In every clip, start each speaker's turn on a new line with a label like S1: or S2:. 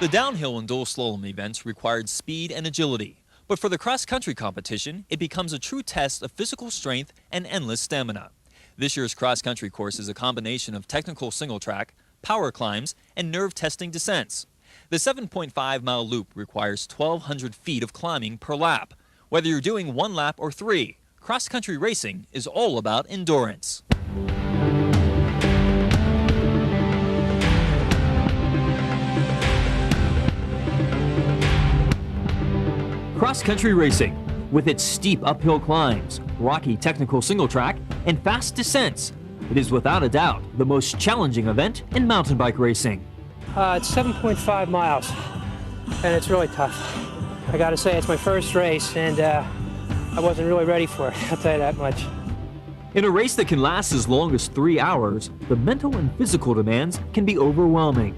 S1: The downhill and dual slalom events required speed and agility, but for the cross-country competition, it becomes a true test of physical strength and endless stamina. This year's cross-country course is a combination of technical single track, power climbs, and nerve-testing descents. The 7.5-mile loop requires 1,200 feet of climbing per lap. Whether you're doing 1 lap or 3, cross-country racing is all about endurance. Cross-country racing, with its steep uphill climbs, rocky technical single track, and fast descents, it is without a doubt the most challenging event in mountain bike racing.
S2: It's 7.5 miles, and it's really tough. I gotta say, it's my first race, and I wasn't really ready for it, I'll tell you that much.
S1: In a race that can last as long as 3 hours, the mental and physical demands can be overwhelming.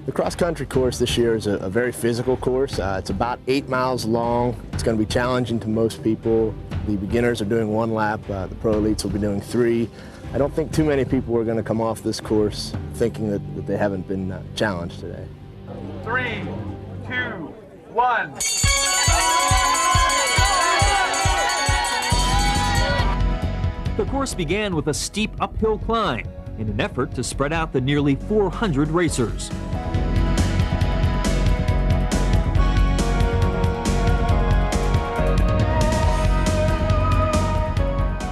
S3: The cross-country course this year is a very physical course. It's about 8 miles long. It's going to be challenging to most people. The beginners are doing 1 lap. The pro elites will be doing 3. I don't think too many people are going to come off this course thinking that they haven't been challenged today.
S4: 3, 2, 1.
S1: The course began with a steep uphill climb in an effort to spread out the nearly 400 racers.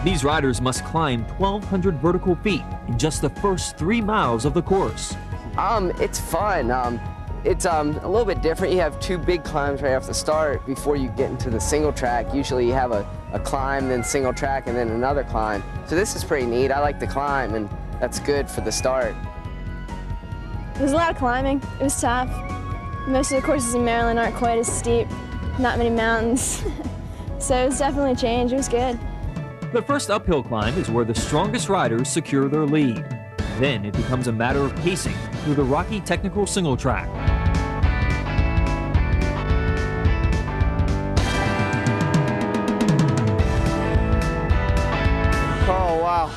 S1: These riders must climb 1,200 vertical feet in just the first 3 miles of the course.
S5: It's fun. It's a little bit different. You have 2 big climbs right off the start before you get into the single track. Usually you have a climb, then single track, and then another climb. So this is pretty neat. I like the climb, and that's good for the start.
S6: There's a lot of climbing. It was tough. Most of the courses in Maryland aren't quite as steep, not many mountains. So it was definitely a change. It was good.
S1: The first uphill climb is where the strongest riders secure their lead. Then it becomes a matter of pacing through the rocky technical single track.
S5: Oh, wow.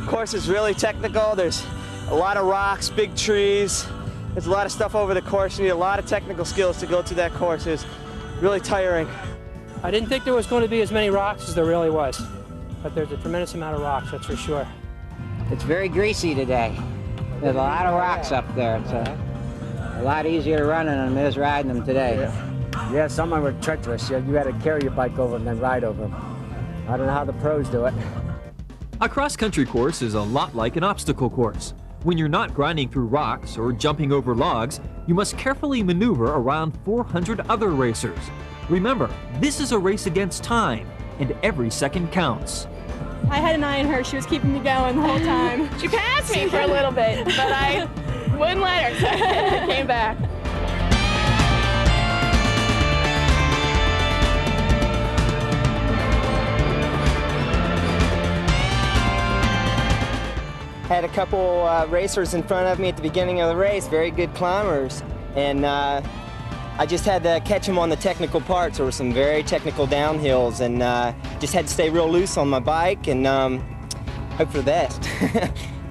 S5: The course is really technical. There's a lot of rocks, big trees. There's a lot of stuff over the course. You need a lot of technical skills to go through that course. It's really tiring.
S2: I didn't think there was going to be as many rocks as there really was, but there's a tremendous amount of rocks, that's for sure.
S7: It's very greasy today. There's a lot of rocks up there. It's a lot easier to run in them than it is riding them today.
S8: Yeah, some of them were treacherous. You had to carry your bike over them and then ride over them. I don't know how the pros do it.
S1: A cross-country course is a lot like an obstacle course. When you're not grinding through rocks or jumping over logs, you must carefully maneuver around 400 other racers. Remember, this is a race against time, and every second counts.
S6: I had an eye on her. She was keeping me going the whole time.
S9: She passed me for a little bit, but I wouldn't let her, so I came back.
S5: Had a couple racers in front of me at the beginning of the race, very good climbers, and I just had to catch them on the technical parts. There were some very technical downhills, and just had to stay real loose on my bike and hope for the best.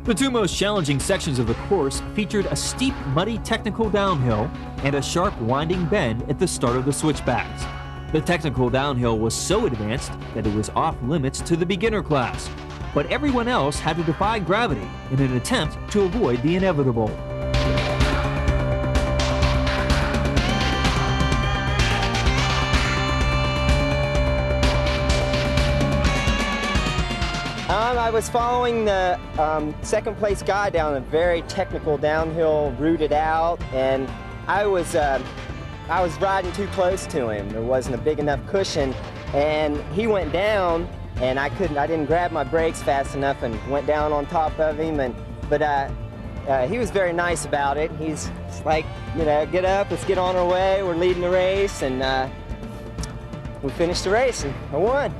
S1: The 2 most challenging sections of the course featured a steep, muddy technical downhill and a sharp, winding bend at the start of the switchbacks. The technical downhill was so advanced that it was off limits to the beginner class, but everyone else had to defy gravity in an attempt to avoid the inevitable.
S5: I was following the second place guy down a very technical downhill, rooted out, and I was riding too close to him. There wasn't a big enough cushion, and he went down, and I didn't grab my brakes fast enough and went down on top of him. But he was very nice about it. He's like, get up, let's get on our way. We're leading the race, and we finished the race, and I won.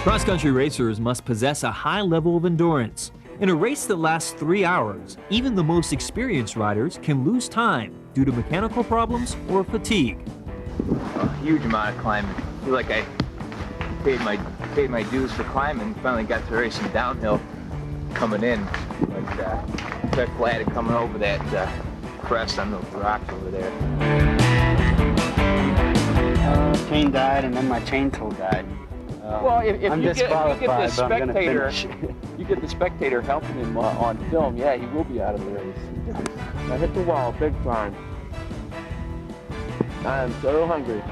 S1: Cross-country racers must possess a high level of endurance. In a race that lasts 3 hours, even the most experienced riders can lose time due to mechanical problems or fatigue.
S10: A huge amount of climbing. I feel like I paid my dues for climbing. Finally got to racing downhill coming in, but quite glad of coming over that crest on those rocks over there.
S11: Chain died, and then my chain tool died.
S10: Well, if you get the spectator,
S11: finish.
S10: you get the spectator helping him on film, yeah, he will be out of the race.
S12: I hit the wall big time. I am so hungry.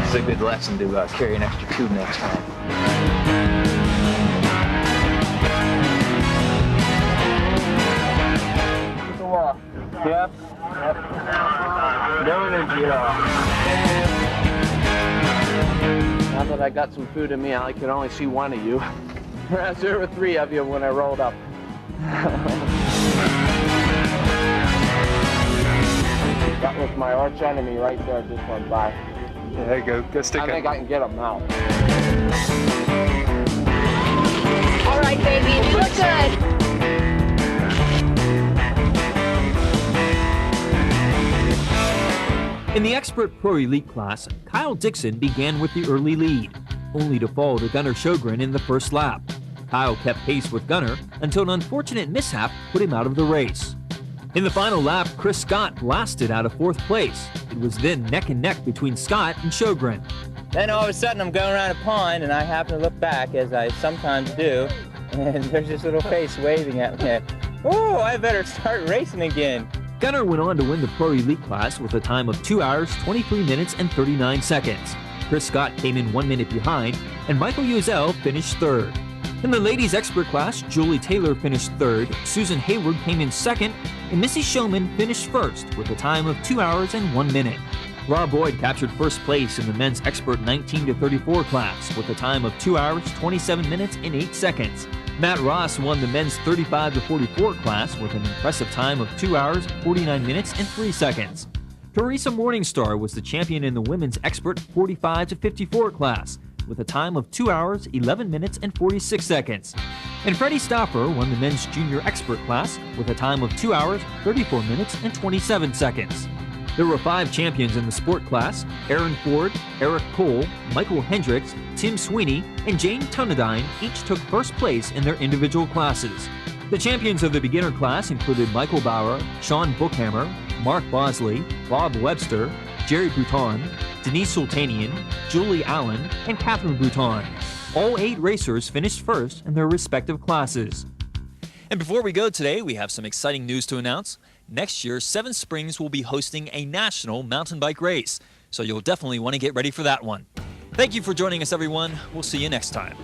S10: It's a good lesson to carry an extra tube next time.
S12: Hit the wall. Yep. No energy at all. Now that I got some food in me, I could only see one of you. Whereas there were 3 of you when I rolled up. That was my arch enemy right there, just went by.
S11: There you go. Go stick
S12: I think I can get him now.
S6: All right, baby, you look good.
S1: In the Expert Pro Elite class, Kyle Dixon began with the early lead, only to fall to Gunnar Sjogren in the first lap. Kyle kept pace with Gunnar until an unfortunate mishap put him out of the race. In the final lap, Chris Scott blasted out of 4th place. It was then neck and neck between Scott and Sjogren.
S5: Then all of a sudden I'm going around a pond and I happen to look back, as I sometimes do, and there's this little face waving at me. Oh, I better start racing again.
S1: Gunnar went on to win the Pro Elite class with a time of 2 hours, 23 minutes, and 39 seconds. Chris Scott came in 1 minute behind, and Michael Uzel finished 3rd. In the ladies' expert class, Julie Taylor finished 3rd, Susan Hayward came in 2nd, and Missy Showman finished 1st with a time of 2 hours and 1 minute. Rob Boyd captured 1st place in the men's expert 19 to 34 class with a time of 2 hours, 27 minutes, and 8 seconds. Matt Ross won the men's 35 to 44 class with an impressive time of 2 hours, 49 minutes, and 3 seconds. Teresa Morningstar was the champion in the women's expert 45 to 54 class with a time of 2 hours, 11 minutes, and 46 seconds. And Freddie Stauffer won the men's junior expert class with a time of 2 hours, 34 minutes, and 27 seconds. There were 5 champions in the sport class: Aaron Ford, Eric Cole, Michael Hendricks, Tim Sweeney, and Jane Tunadine each took 1st place in their individual classes. The champions of the beginner class included Michael Bauer, Sean Bookhammer, Mark Bosley, Bob Webster, Jerry Bouton, Denise Sultanian, Julie Allen, and Catherine Bouton. All 8 racers finished 1st in their respective classes. And before we go today, we have some exciting news to announce. Next year, Seven Springs will be hosting a national mountain bike race, so you'll definitely want to get ready for that one. Thank you for joining us, everyone. We'll see you next time.